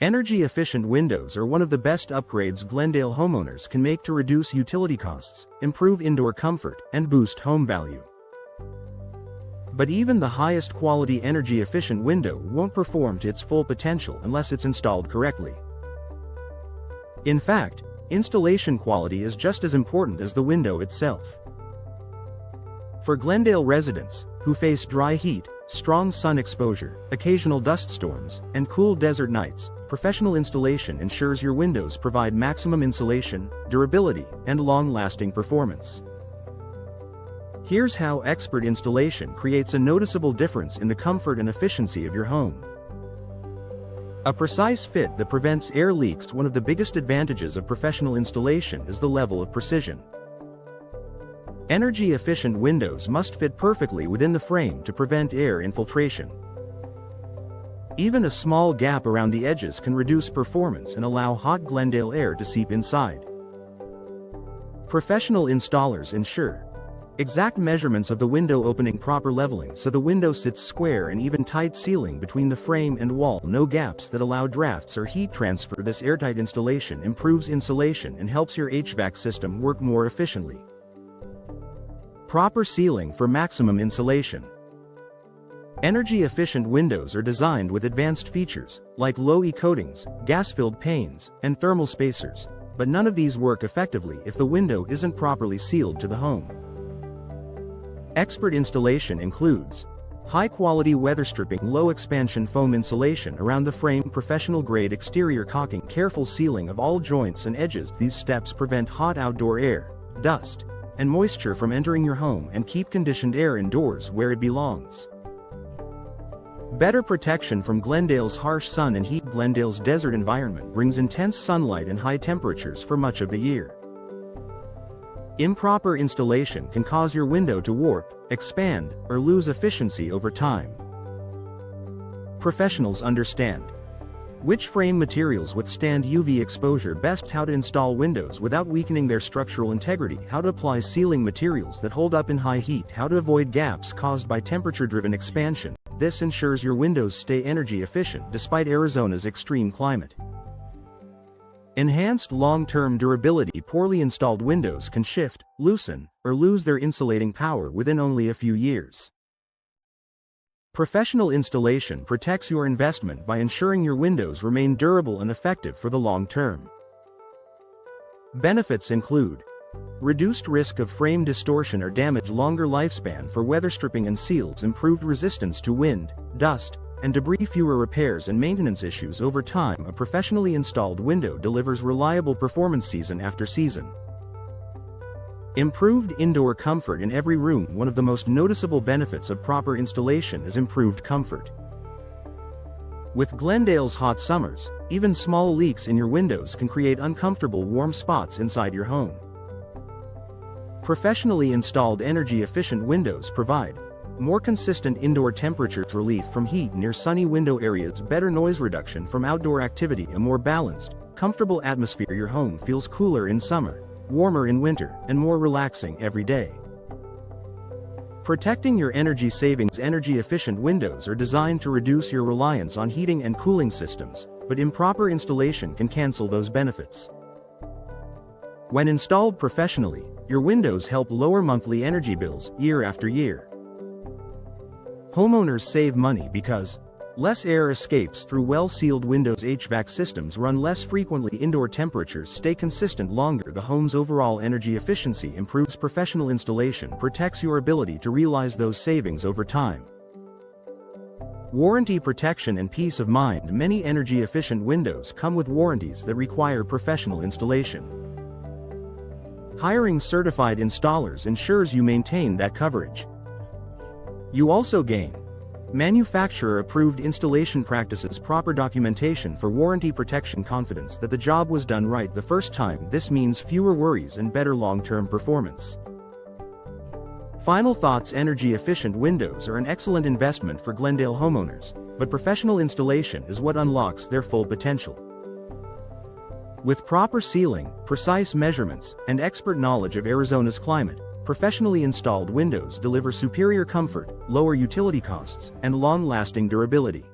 Energy-efficient windows are one of the best upgrades Glendale homeowners can make to reduce utility costs, improve indoor comfort, and boost home value. But even the highest quality energy-efficient window won't perform to its full potential unless it's installed correctly. In fact, installation quality is just as important as the window itself. For Glendale residents, who face dry heat, strong sun exposure, occasional dust storms, and cool desert nights, professional installation ensures your windows provide maximum insulation, durability, and long-lasting performance. Here's how expert installation creates a noticeable difference in the comfort and efficiency of your home. A precise fit that prevents air leaks. One of the biggest advantages of professional installation is the level of precision. Energy-efficient windows must fit perfectly within the frame to prevent air infiltration. Even a small gap around the edges can reduce performance and allow hot Glendale air to seep inside. Professional installers ensure exact measurements of the window opening, proper leveling so the window sits square, and even tight sealing between the frame and wall. No gaps that allow drafts or heat transfer. This airtight installation improves insulation and helps your HVAC system work more efficiently. Proper sealing for maximum insulation. Energy-efficient windows are designed with advanced features, like low-E coatings, gas-filled panes, and thermal spacers, but none of these work effectively if the window isn't properly sealed to the home. Expert installation includes high-quality weather-stripping, low-expansion foam insulation around the frame, professional-grade exterior caulking, careful sealing of all joints and edges. These steps prevent hot outdoor air, dust, and moisture from entering your home and keep conditioned air indoors where it belongs. Better protection from Glendale's harsh sun and heat. Glendale's desert environment brings intense sunlight and high temperatures for much of the year. Improper installation can cause your window to warp, expand, or lose efficiency over time. Professionals understand which frame materials withstand UV exposure best, how to install windows without weakening their structural integrity, how to apply sealing materials that hold up in high heat, how to avoid gaps caused by temperature-driven expansion. This ensures your windows stay energy efficient despite Arizona's extreme climate. Enhanced long-term durability. Poorly installed windows can shift, loosen, or lose their insulating power within only a few years. Professional installation protects your investment by ensuring your windows remain durable and effective for the long term. Benefits include reduced risk of frame distortion or damage, longer lifespan for weather stripping and seals, improved resistance to wind, dust, and debris, fewer repairs and maintenance issues over time. A professionally installed window delivers reliable performance season after season. Improved indoor comfort in every room. One of the most noticeable benefits of proper installation is improved comfort. With Glendale's hot summers, even small leaks in your windows can create uncomfortable warm spots inside your home. Professionally installed energy-efficient windows provide more consistent indoor temperatures, relief from heat near sunny window areas, better noise reduction from outdoor activity, a more balanced, comfortable atmosphere. Your home feels cooler in summer, warmer in winter, and more relaxing every day. Protecting your energy savings. Energy-efficient windows are designed to reduce your reliance on heating and cooling systems, but improper installation can cancel those benefits. When installed professionally, your windows help lower monthly energy bills year after year. Homeowners save money because less air escapes through well-sealed windows. HVAC systems run less frequently. Indoor temperatures stay consistent longer. The home's overall energy efficiency improves. Professional installation protects your ability to realize those savings over time. Warranty protection and peace of mind. Many energy-efficient windows come with warranties that require professional installation. Hiring certified installers ensures you maintain that coverage. You also gain manufacturer-approved installation practices, proper documentation for warranty protection, confidence that the job was done right the first time. This means fewer worries and better long-term performance. Final thoughts. Energy-efficient windows are an excellent investment for Glendale homeowners, but professional installation is what unlocks their full potential. With proper sealing, precise measurements, and expert knowledge of Arizona's climate, professionally installed windows deliver superior comfort, lower utility costs, and long-lasting durability.